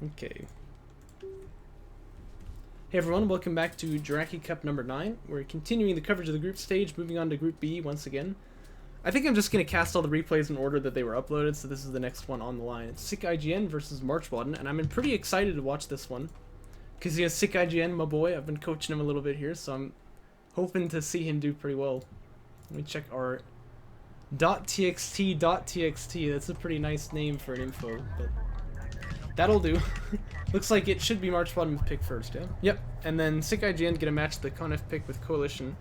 Okay. Hey everyone, welcome back to Jaraci Cup number 9. We're continuing the coverage of the group stage, moving on to Group B once again. I think I'm just going to cast all the replays in order that they were uploaded, so this is the next one on the line. It's SickIGN versus MarchWaden, and I'm pretty excited to watch this one. Because he has SickIGN, my boy. I've been coaching him a little bit here, so I'm hoping to see him do pretty well. Let me check our .txt. That's a pretty nice name for an info, but that'll do. Looks like it should be MarchWaden's pick first, yeah? Yep. And then SickIGN gonna match the Conf pick with Coalition.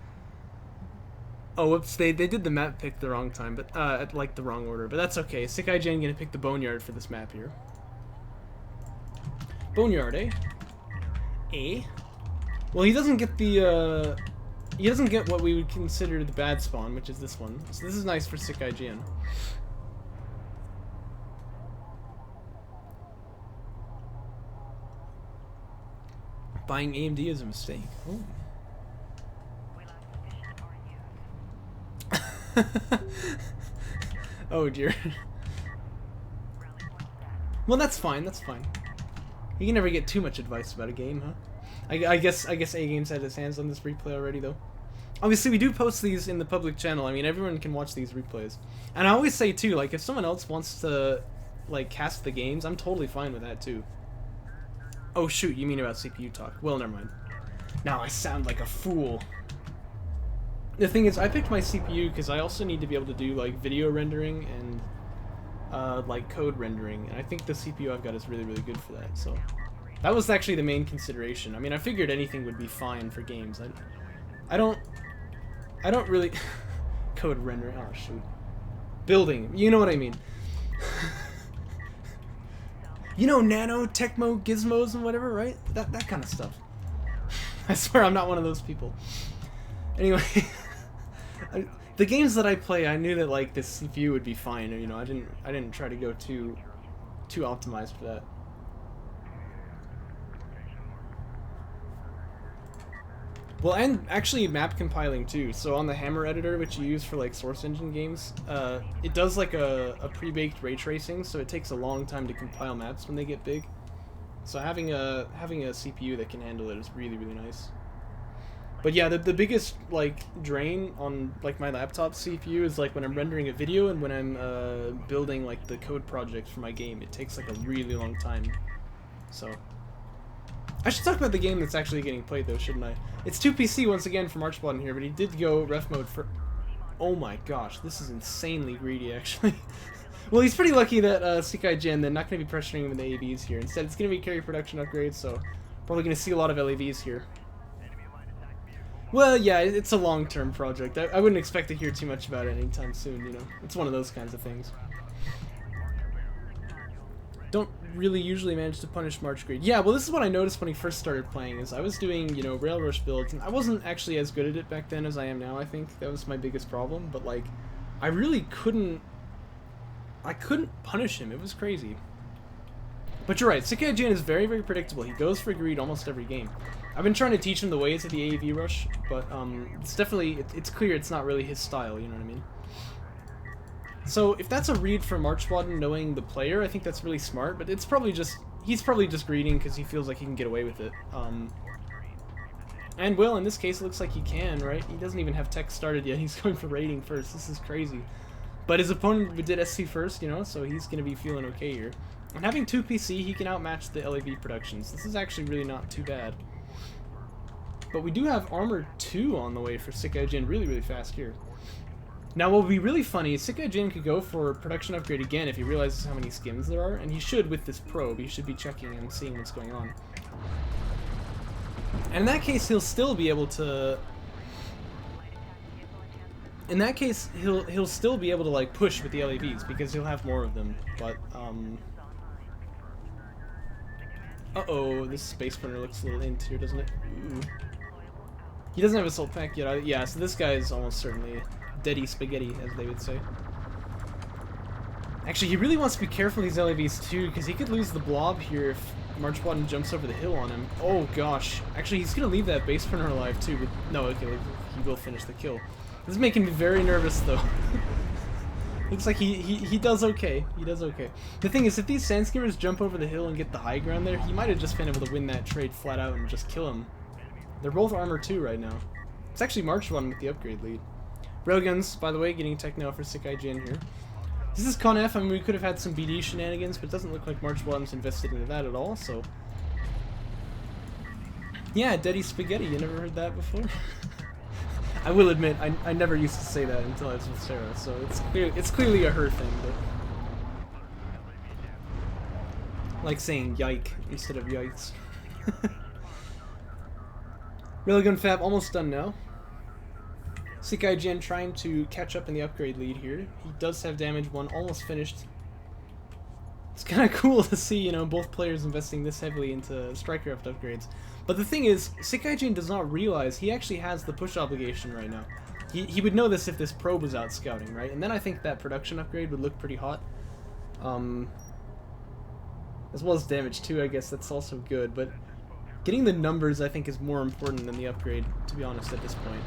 Oh, whoops, they did the map pick the wrong time, but like the wrong order, but that's okay. SickIGN gonna pick the Boneyard for this map here. Boneyard, eh? Eh? Well, he doesn't get the he doesn't get what we would consider the bad spawn, which is this one. So this is nice for SickIGN. Buying AMD is a mistake. Oh. Oh dear. Well, that's fine. That's fine. You can never get too much advice about a game, huh? I guess A-Game's had his hands on this replay already, though. Obviously, we do post these in the public channel. I mean, everyone can watch these replays. And I always say, too, like, if someone else wants to, like, cast the games, I'm totally fine with that, too. Oh, shoot, you mean about CPU talk. Well, never mind. Now I sound like a fool. The thing is, I picked my CPU because I also need to be able to do, like, video rendering and, like, code rendering. And I think the CPU I've got is really, really good for that, so... That was actually the main consideration. I mean, I figured anything would be fine for games. I don't really... Code rendering, oh shoot. Building, you know what I mean. You know, nano, Tecmo, gizmos, and whatever, right? That kind of stuff. I swear I'm not one of those people. Anyway, the games that I play, I knew that, like, the CPU would be fine. You know, I didn't try to go too optimized for that. Well, and actually map compiling too. So on the Hammer editor, which you use for like source engine games, it does like a pre-baked ray tracing, so it takes a long time to compile maps when they get big. So having a CPU that can handle it is really, really nice. But yeah, the biggest like drain on like my laptop CPU is like when I'm rendering a video and when I'm building like the code project for my game. It takes like a really long time. So I should talk about the game that's actually getting played, though, shouldn't I? It's 2PC once again for MarchWaden here, but he did go ref mode for... Oh my gosh, this is insanely greedy, actually. Well, he's pretty lucky that SickIGN, they're not going to be pressuring him with the AVs here. Instead, it's going to be carry production upgrades, so probably going to see a lot of LAVs here. Well, yeah, it's a long-term project. I wouldn't expect to hear too much about it anytime soon, you know? It's one of those kinds of things. Don't really usually manage to punish March Grade. Yeah, well, this is what I noticed when he first started playing, is I was doing, you know, Rail Rush builds, and I wasn't actually as good at it back then as I am now, I think. That was my biggest problem, but, like, I really couldn't punish him. It was crazy. But you're right, SickIGN is very, very predictable. He goes for greed almost every game. I've been trying to teach him the ways of the AAV rush, but it's definitely, it's clear it's not really his style, you know what I mean? So if that's a read for MarchWaden knowing the player, I think that's really smart, but it's probably just, he's probably just greeding because he feels like he can get away with it. And well, in this case, it looks like he can, right? He doesn't even have tech started yet, he's going for raiding first, this is crazy. But his opponent did SC first, you know, so he's going to be feeling okay here. And having 2 PC, he can outmatch the LAV productions. This is actually really not too bad. But we do have Armor 2 on the way for SickIGN really, really fast here. Now, what would be really funny is SickIGN could go for production upgrade again if he realizes how many skins there are, and he should with this probe. He should be checking and seeing what's going on. And in that case, he'll still be able to... In that case, he'll still be able to, like, push with the LAVs, because he'll have more of them, but, uh-oh, this Space Burner looks a little int here, doesn't it? Ooh. He doesn't have Assault Pack yet. Yeah, so this guy is almost certainly deady spaghetti, as they would say. Actually, he really wants to be careful with these LAVs too, because he could lose the blob here if MarchWaden jumps over the hill on him. Oh gosh. Actually, he's going to leave that base burner alive too, but no, okay, he will finish the kill. This is making me very nervous though. Looks like he does okay. He does okay. The thing is, if these sand skimmers jump over the hill and get the high ground there, he might have just been able to win that trade flat out and just kill him. They're both armor 2 right now. It's actually MarchWaden with the upgrade lead. Railguns, by the way, getting tech now for SickIGN here. This is Con F. I mean, we could have had some BD shenanigans, but it doesn't look like MarchWaden's invested into that at all, so... Yeah, Daddy Spaghetti, you never heard that before? I will admit, I never used to say that until I was with Sarah, so it's clearly a her thing, but... Like saying yike instead of yikes. Railgun Fab almost done now. SickIGN trying to catch up in the upgrade lead here. He does have damage 1, almost finished. It's kind of cool to see, you know, both players investing this heavily into Strikercraft upgrades. But the thing is, SickIGN does not realize he actually has the push obligation right now. He would know this if this probe was out scouting, right? And then I think that production upgrade would look pretty hot. As well as damage too, I guess that's also good. But getting the numbers, I think, is more important than the upgrade, to be honest, at this point.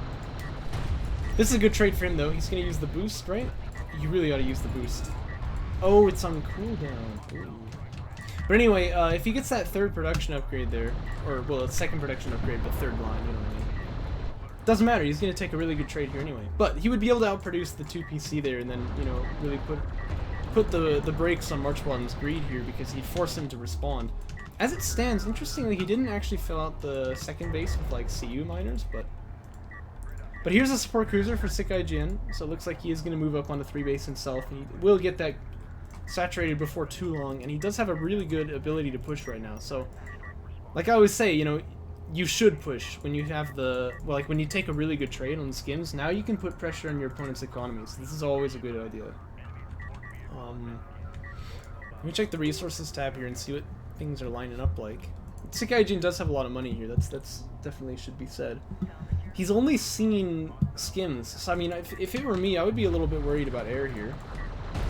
This is a good trade for him, though. He's going to use the boost, right? You really ought to use the boost. Oh, it's on cooldown. Ooh. But anyway, if he gets that third production upgrade there, or, well, it's second production upgrade, but third line, you know what I mean? Doesn't matter, he's going to take a really good trade here anyway. But he would be able to outproduce the 2PC there and then, you know, really put the brakes on MarchWaden's greed here because he'd force him to respond. As it stands, interestingly, he didn't actually fill out the second base with, like, CU miners, but here's a support cruiser for SickIGN, so it looks like he is going to move up onto 3 base himself, and he will get that saturated before too long, and he does have a really good ability to push right now, so like I always say, you know, you should push when you have the, well, like when you take a really good trade on the skims, now you can put pressure on your opponent's economies. This is always a good idea. Let me check the resources tab here and see what things are lining up like. SickIGN does have a lot of money here, that's definitely should be said. He's only seen skims, so I mean, if it were me, I would be a little bit worried about air here.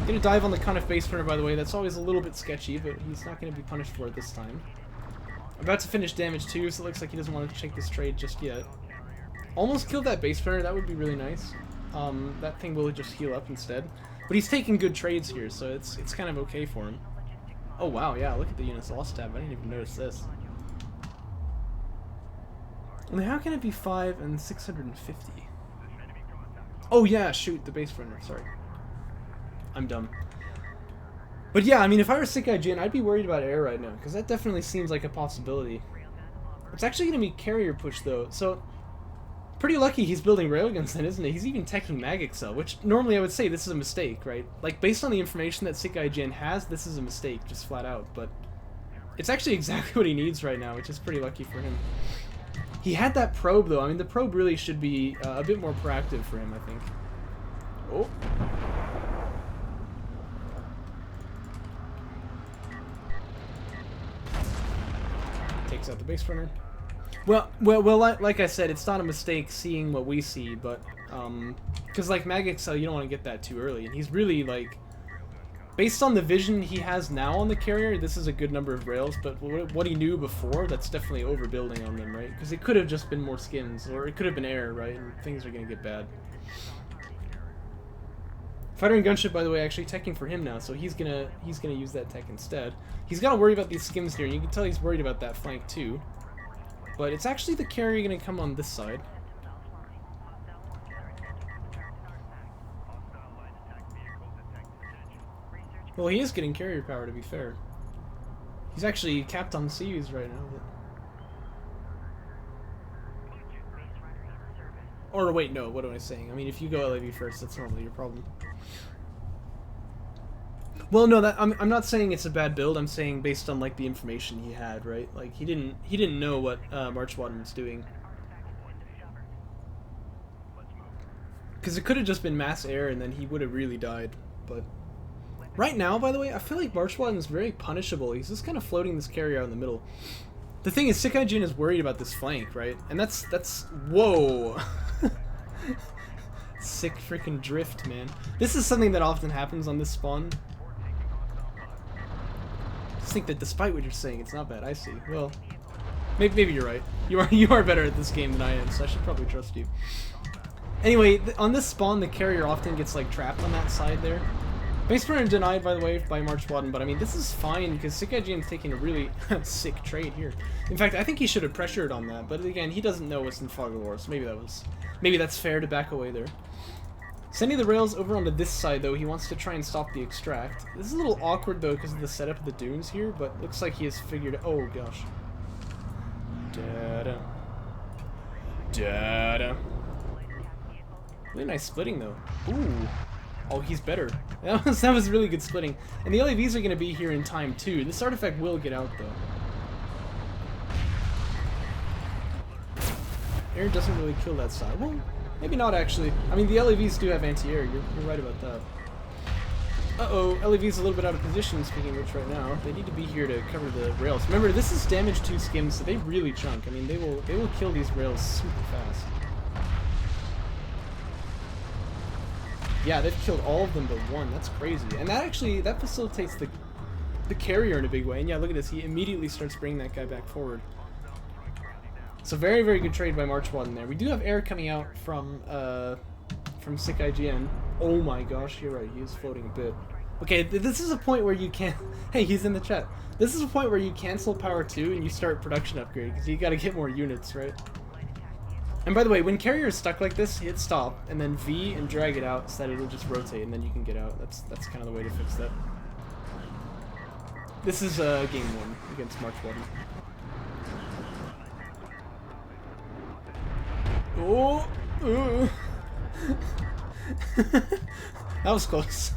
I'm gonna dive on the Con F base runner, by the way. That's always a little bit sketchy, but he's not gonna be punished for it this time. I'm about to finish damage too, so it looks like he doesn't want to take this trade just yet. Almost killed that base runner, that would be really nice. That thing will just heal up instead. But he's taking good trades here, so it's kind of okay for him. Oh wow, yeah, look at the units lost tab. I didn't even notice this. I mean, how can it be 5 and 650? Oh yeah, shoot, the base runner, sorry. I'm dumb. But yeah, I mean, if I were SickIGN, I'd be worried about air right now, because that definitely seems like a possibility. It's actually going to be carrier push, though, so pretty lucky he's building railguns then, isn't he? He's even teching Mag Excel, which normally I would say this is a mistake, right? Like, based on the information that SickIGN has, this is a mistake, just flat out, but it's actually exactly what he needs right now, which is pretty lucky for him. He had that probe, though. I mean, the probe really should be a bit more proactive for him, I think. Oh. Takes out the base runner. Well, like I said, it's not a mistake seeing what we see, but, because, like, Mag Excel, you don't want to get that too early, and he's really, like, based on the vision he has now on the carrier, this is a good number of rails, but what he knew before, that's definitely overbuilding on them, right? Because it could have just been more skins, or it could have been air, right? And things are going to get bad. Fighter and Gunship, by the way, actually teching for him now, so he's gonna use that tech instead. He's got to worry about these skims here, and you can tell he's worried about that flank too. But it's actually the carrier going to come on this side. Well, he is getting carrier power, to be fair. He's actually capped on CUs right now. But... Or wait, no, what am I saying? I mean, if you go LAV first, that's normally your problem. Well, no, I'm not saying it's a bad build. I'm saying based on like the information he had, right? Like he didn't know what MarchWaden was doing. Because it could have just been mass air, and then he would have really died. But right now, by the way, I feel like MarchWaden is very punishable. He's just kind of floating this carrier out in the middle. The thing is, SickIGN is worried about this flank, right? And that's whoa. Sick freaking drift, man. This is something that often happens on this spawn. I just think that despite what you're saying, it's not bad. I see. Well, maybe you're right. You are better at this game than I am, so I should probably trust you. Anyway, on this spawn, the carrier often gets like trapped on that side there. Base runner denied, by the way, by MarchWaden, but I mean, this is fine, because SickIGN's taking a really sick trade here. In fact, I think he should have pressured on that, but again, he doesn't know what's in Fog of War, so maybe that's fair to back away there. Sending the rails over onto this side, though, he wants to try and stop the extract. This is a little awkward, though, because of the setup of the dunes here, but looks like he has figured... Oh, gosh. Da-da. Da-da. Really nice splitting, though. Ooh. Oh, he's better. That was really good splitting. And the LAVs are going to be here in time, too. This artifact will get out, though. Air doesn't really kill that side. Well, maybe not, actually. I mean, the LAVs do have anti-air. You're right about that. Uh-oh, LAV's a little bit out of position, speaking of which, right now. They need to be here to cover the rails. Remember, this is damage 2 skims, so they really chunk. I mean, they will kill these rails super fast. Yeah, they've killed all of them but one. That's crazy. And that facilitates the carrier in a big way. And yeah, look at this. He immediately starts bringing that guy back forward. So very, very good trade by MarchWaden there. We do have air coming out from SickIGN. Oh my gosh, you're right. He is floating a bit. Okay, this is a point where you can't... Hey, he's in the chat. This is a point where you cancel power 2 and you start production upgrade, because you got to get more units, right? And by the way, when carrier is stuck like this, hit stop, and then V and drag it out so that it'll just rotate, and then you can get out. That's kind of the way to fix that. This is game 1 against MarchWaden. Oh! That was close.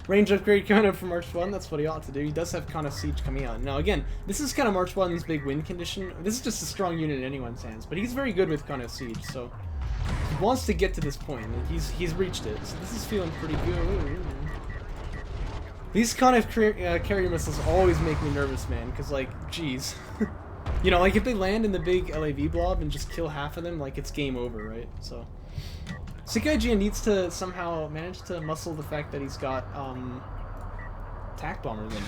Range upgrade coming up for MarchWaden, that's what he ought to do. He does have Con of Siege coming out. Now again, this is kind of MarchWaden's big win condition. This is just a strong unit in anyone's hands, but he's very good with Con of Siege, so he wants to get to this point, and he's reached it, so this is feeling pretty good. These Con of carrier missiles always make me nervous, man, because like, geez. You know, like if they land in the big LAV blob and just kill half of them, like it's game over, right? So SickIGN needs to somehow manage to muscle the fact that he's got tack bombers in it.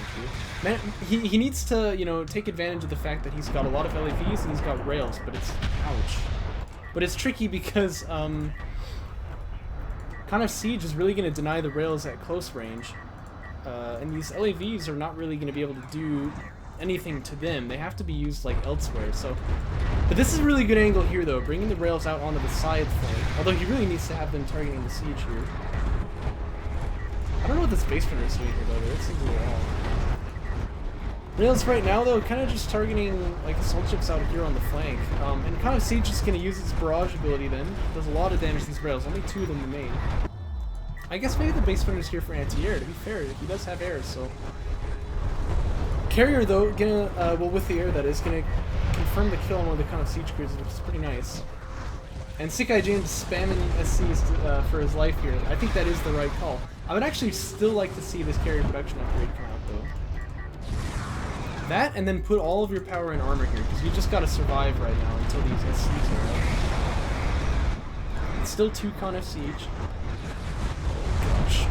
Man, he needs to, you know, take advantage of the fact that he's got a lot of LAVs and he's got rails, but it's ouch. But it's tricky because kind of Siege is really going to deny the rails at close range, and these LAVs are not really going to be able to do anything to them. They have to be used like elsewhere. So, but this is a really good angle here, though, bringing the rails out onto the side flank. Although he really needs to have them targeting the siege here. I don't know what the space runner is doing here, though. It seems a little odd. Rails right now, though, kind of just targeting like assault ships out here on the flank. And kind of siege is going to use its barrage ability. Then does a lot of damage to these rails. Only 2 of them remain. I guess maybe the base runner is here for anti-air. To be fair, he does have air, so. Carrier, though, gonna, well, with the air, that is, gonna confirm the kill on one of the kind of siege cruisers, which is pretty nice. And SickIGN spamming SCs for his life here. I think that is the right call. I would actually still like to see this carrier production upgrade come out, though. That, and then put all of your power in armor here, because you just gotta survive right now until these SCs are out. It's still 2 con of siege. Gosh.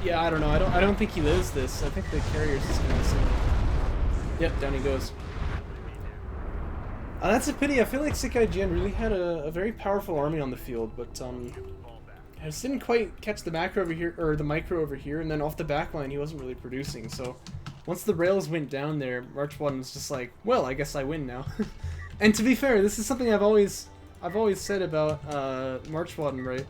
Yeah, I don't know. I don't think he lives this. I think the carrier's just gonna miss him. Yep, down he goes. That's a pity. I feel like SickIGN really had a very powerful army on the field, but I just didn't quite catch the macro over here, or the micro over here, and then off the back line he wasn't really producing. So once the rails went down there, MarchWaden was just like, well, I guess I win now. And to be fair, this is something I've always said about MarchWaden, right?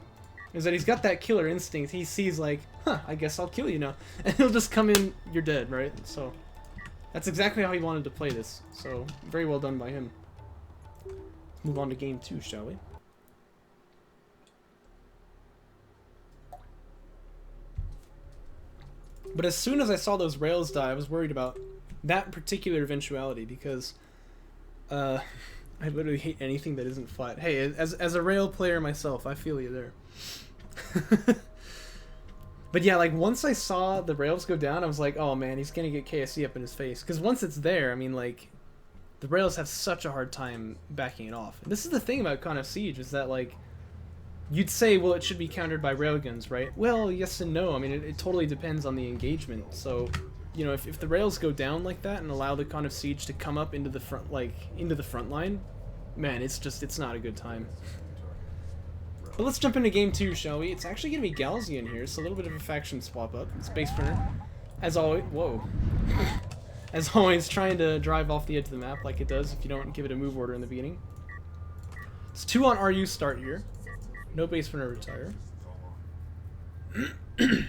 Is that he's got that killer instinct. He sees like, huh, I guess I'll kill you now. And he'll just come in, you're dead, right? So that's exactly how he wanted to play this. So very well done by him. Move on to game 2, shall we? But as soon as I saw those rails die, I was worried about that particular eventuality, because I literally hate anything that isn't flat. Hey, as a rail player myself, I feel you there. But yeah, like once I saw the rails go down, I was like, oh man, he's gonna get KSC up in his face. Because once it's there, I mean, like, the rails have such a hard time backing it off. And this is the thing about Con of Siege, is that like, you'd say, well, it should be countered by railguns, right? Well, yes and no. I mean, it totally depends on the engagement. So, you know, if the rails go down like that and allow the Con of Siege to come up into the front, like, into the front line, man, it's not a good time. But let's jump into game 2, shall we? It's actually going to be Galzian here, so a little bit of a faction swap up. It's Base Printer. As always, whoa. As always, trying to drive off the edge of the map like it does if you don't give it a move order in the beginning. It's 2 on RU start here. No Base Printer retire. Let's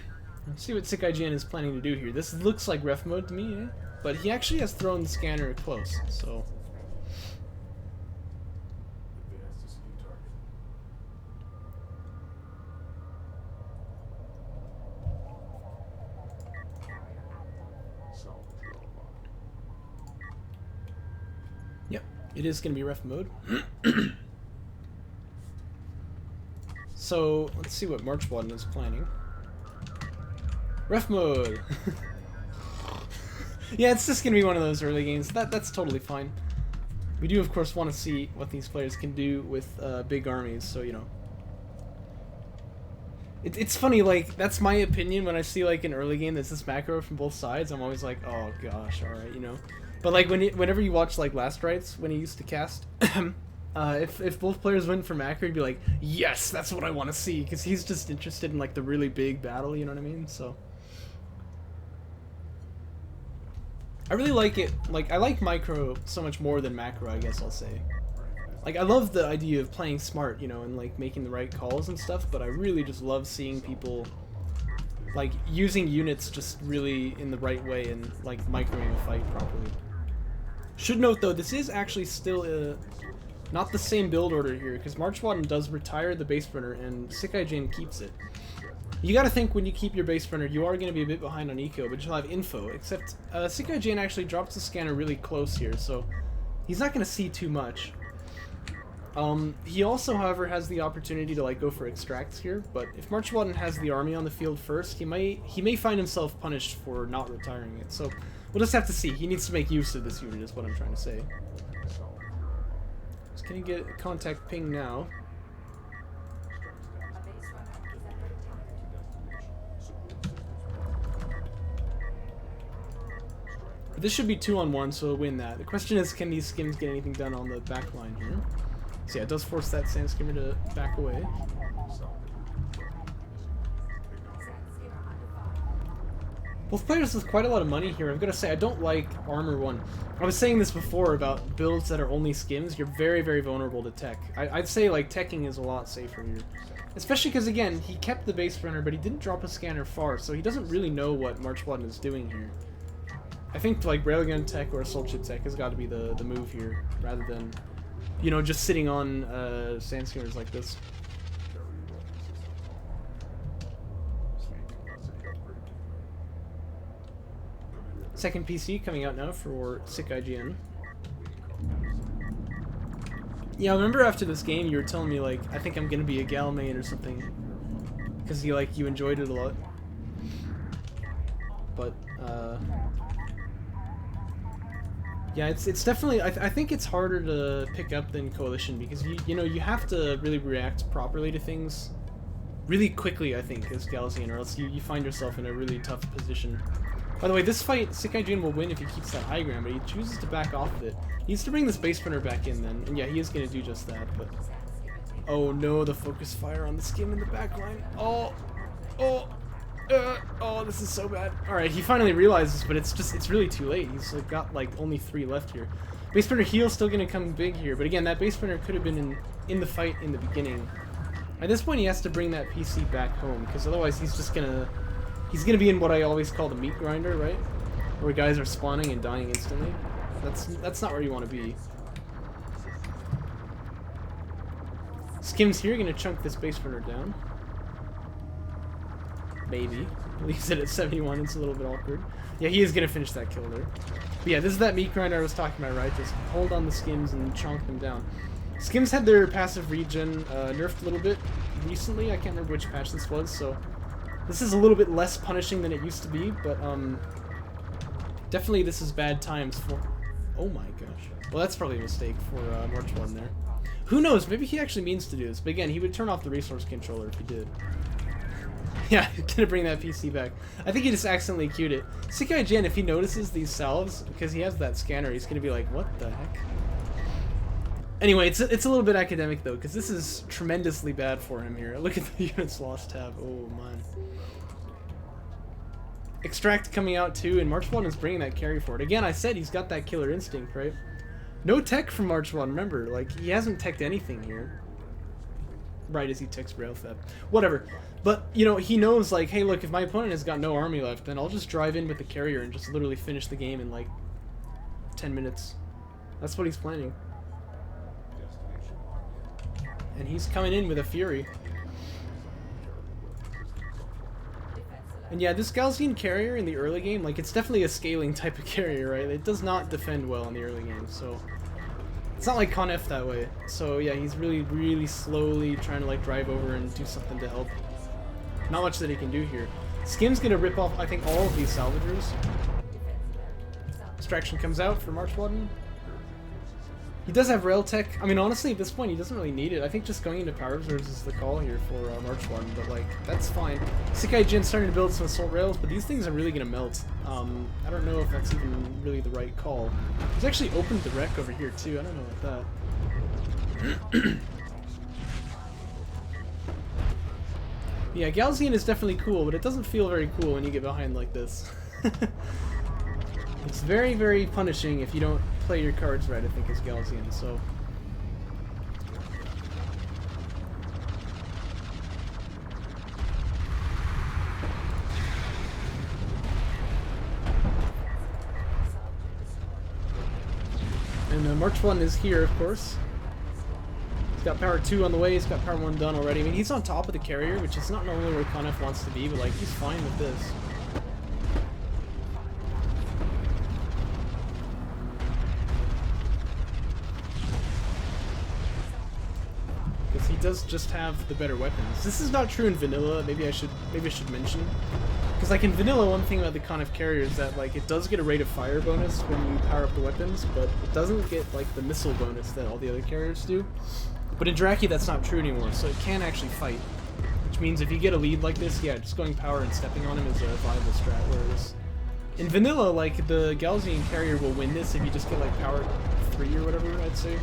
see what SickIGN is planning to do here. This looks like ref mode to me, eh? But he actually has thrown the scanner close, so... Yep, it is going to be ref mode. So, let's see what MarchWaden is planning. Ref mode! Yeah, it's just going to be one of those early games. That's totally fine. We do, of course, want to see what these players can do with big armies, so, you know. It's funny, like, that's my opinion when I see, like, an early game that's this macro from both sides. I'm always like, oh gosh, alright, you know. But, like, whenever you watch, like, Last Rites, when he used to cast, if both players went for macro, he'd be like, yes, that's what I want to see, because he's just interested in, like, the really big battle, you know what I mean? So... I really like it, like, I like micro so much more than macro, I guess I'll say. Like, I love the idea of playing smart, you know, and, like, making the right calls and stuff, but I really just love seeing people, like, using units just really in the right way and, like, microing a fight properly. Should note, though, this is actually still, not the same build order here, because MarchWaden does retire the Base Printer, and SickIGN keeps it. You gotta think when you keep your Base Printer, you are gonna be a bit behind on eco, but you'll have info, except SickIGN actually drops the scanner really close here, so he's not gonna see too much. He also, however, has the opportunity to, like, go for extracts here, but if MarchWaden has the army on the field first, he may find himself punished for not retiring it, so we'll just have to see. He needs to make use of this unit, is what I'm trying to say. Just gonna get a contact ping now. This should be 2-on-1, so we'll win that. The question is, can these skims get anything done on the back line here? So yeah, it does force that sand skimmer to back away. Both players with quite a lot of money here. I'm gonna say I don't like Armor 1. I was saying this before about builds that are only skims. You're very, very vulnerable to tech. I'd say, like, teching is a lot safer here. Especially because, again, he kept the Base Printer, but he didn't drop a scanner far, so he doesn't really know what MarchWaden is doing here. I think, like, Railgun tech or Assault Ship tech has got to be the move here, rather than, you know, just sitting on sand skimmers like this. Second PC coming out now for SickIGN. Yeah, I remember after this game you were telling me, like, I think I'm gonna be a Gal main or something, because you enjoyed it a lot. But yeah, it's definitely, I think it's harder to pick up than Coalition, because you know, you have to really react properly to things really quickly, I think, as Galzian, or else you find yourself in a really tough position. By the way, this fight, SickIGN will win if he keeps that high ground, but he chooses to back off of it. He needs to bring this Base Printer back in then, and yeah, he is going to do just that, but... Oh no, the focus fire on the skim in the back line. Oh, this is so bad. Alright, he finally realizes, but it's really too late. He's like, got like only 3 left here. Base Printer heal's still going to come big here, but again, that Base Printer could have been in the fight in the beginning. At this point, he has to bring that PC back home, because otherwise he's just going to... He's gonna be in what I always call the meat grinder, right? Where guys are spawning and dying instantly. That's not where you want to be. Skim's here, gonna chunk this Base Printer down. Maybe. Leaves it at 71, it's a little bit awkward. Yeah, he is gonna finish that kill there. But yeah, this is that meat grinder I was talking about, right? Just hold on the Skims and chunk them down. Skims had their passive regen nerfed a little bit recently. I can't remember which patch this was, so... This is a little bit less punishing than it used to be, but definitely this is bad times for... Oh my gosh. Well, that's probably a mistake for MarchWaden there. Who knows? Maybe he actually means to do this, but again, he would turn off the resource controller if he did. Yeah, gonna bring that PC back. I think he just accidentally queued it. SickIGN, if he notices these salves, because he has that scanner, he's gonna be like, what the heck? Anyway, it's a little bit academic though, because this is tremendously bad for him here. Look at the units lost tab. Oh man. Extract coming out too, and MarchWaden is bringing that carry forward. Again, I said he's got that killer instinct, right? No tech from MarchWaden, remember, like, he hasn't teched anything here. Right, as he techs rail theft. Whatever. But, you know, he knows, like, hey, look, if my opponent has got no army left, then I'll just drive in with the carrier and just literally finish the game in, like, 10 minutes. That's what he's planning. And he's coming in with a fury. And yeah, this Gaussian carrier in the early game, like, it's definitely a scaling type of carrier, right? It does not defend well in the early game, so... It's not like Con F that way. So yeah, he's really, really slowly trying to, like, drive over and do something to help. Not much that he can do here. Skim's gonna rip off, I think, all of these salvagers. Distraction comes out for MarchWaden. He does have rail tech. I mean, honestly, at this point, he doesn't really need it. I think just going into power reserves is the call here for MarchWaden, but, like, that's fine. SickIGN starting to build some assault rails, but these things are really going to melt. I don't know if that's even really the right call. He's actually opened the wreck over here, too. I don't know about that. Yeah, Gaussian is definitely cool, but it doesn't feel very cool when you get behind like this. It's very, very punishing if you don't play your cards right, I think, as Gaussian, so... And MarchWaden is here, of course. He's got power 2 on the way, he's got power 1 done already. I mean, he's on top of the carrier, which is not normally where Con F wants to be, but, like, he's fine with this. Because he does just have the better weapons. This is not true in vanilla, maybe I should mention. Because, like, in vanilla, one thing about the Con F carrier is that, like, it does get a rate of fire bonus when you power up the weapons, but it doesn't get, like, the missile bonus that all the other carriers do. But in Jaraci, that's not true anymore, so it can actually fight. Which means if you get a lead like this, yeah, just going power and stepping on him is a viable strat, whereas... In vanilla, like, the Gaussian carrier will win this if you just get, like, power 3 or whatever, I'd say.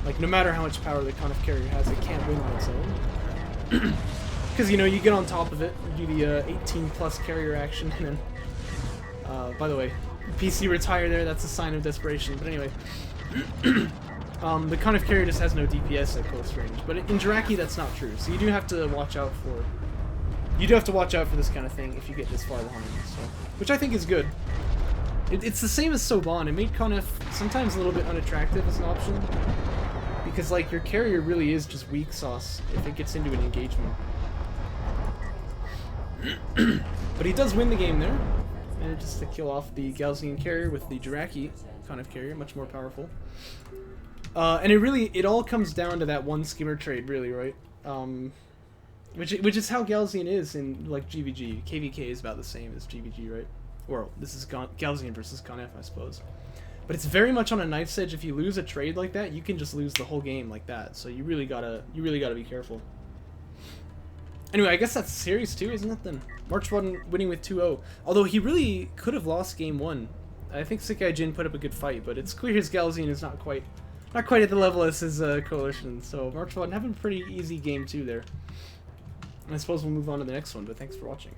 Like, no matter how much power the Con F carrier has, it can't win on its own. Because, you know, you get on top of it, you do the 18+ carrier action, and then... by the way, PC retire there, that's a sign of desperation, but anyway. The Con F carrier just has no DPS at close range, but in Jaraci that's not true, so you do have to watch out for... You do have to watch out for this kind of thing if you get this far behind, so... Which I think is good. It's the same as Soban, it made Con F sometimes a little bit unattractive as an option. Because, like, your carrier really is just weak sauce if it gets into an engagement. But he does win the game there. Manages to kill off the Gaussian carrier with the Jaraci Con F carrier, much more powerful. And it all comes down to that one skimmer trade, really, right? Which is how Gaussian is in, like, GVG. KVK is about the same as GVG, right? Or this is Gaussian versus Con F, I suppose. But it's very much on a knife's edge. If you lose a trade like that, you can just lose the whole game like that. So you really gotta be careful. Anyway, I guess that's series 2, isn't it then? MarchWaden winning with 2-0. Although he really could have lost game 1. I think SickIGN put up a good fight, but it's clear his Gaussian is not quite at the level as his coalition. So MarchWaden having a pretty easy game 2 there. And I suppose we'll move on to the next one, but thanks for watching.